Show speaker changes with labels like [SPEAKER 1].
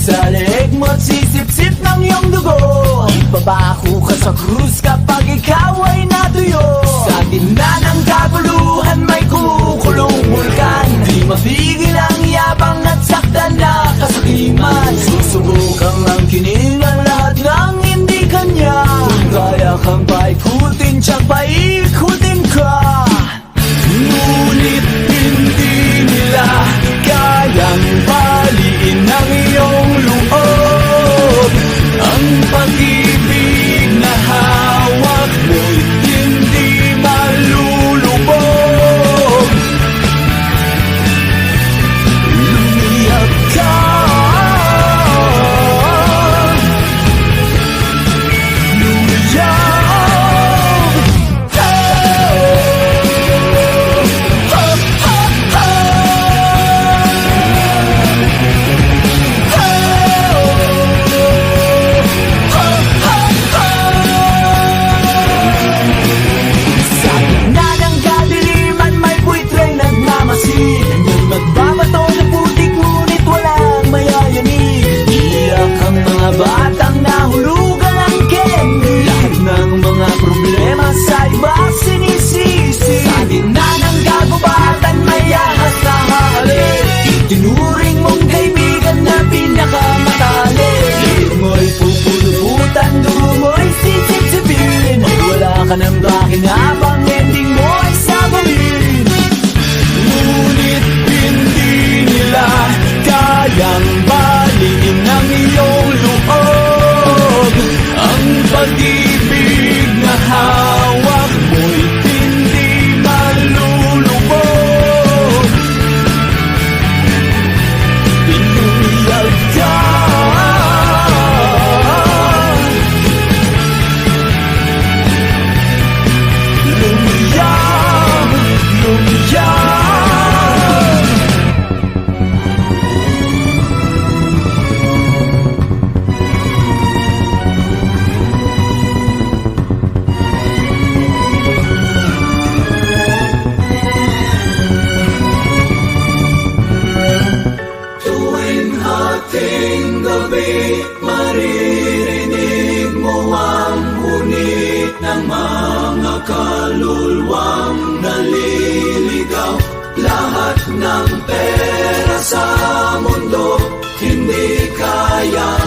[SPEAKER 1] sa leeg mo't sisip-sip ng iyong dugo. Ibabako ka sa krus kapag ikaw ay natuyo. Sa gitna ng kaguluhan may kumukulong bulkan. Di mapigil ang yabang at saktan na kasakiman. Susubukang ang kining ang lahat ng hindi kanya. Kung kaya kang paikutin, tiyak paikutin ka. Ngunit hindi nila kayang baliin ang iyong loob. Ang pag-ibig na hawak mo'y hindi malulubog. Lumiyak ka, lumiyak. Batang nahulugan ng candy. Lahat ng mga problema sa iba sinisisi. Sa gitna ng kagubatan may ahas na halik. Itinuring mong kaibigan na pinakamatalik. Liit mo'y pupuluputan, dugo mo'y sisip-sipin. At wala ka ng pakinabang, ending mo ay sabawin. Ngunit hindi nila kayang baliin ang iyong loob. Ang pag-ibig na hawak mo'y hindi malulubog. Lumiyak ka, lumiyak, lumiyak. Ating gabi, maririnig mo ang ngunit ng mga kaluluwang naliligaw. Lahat ng pera sa mundo hindi kaya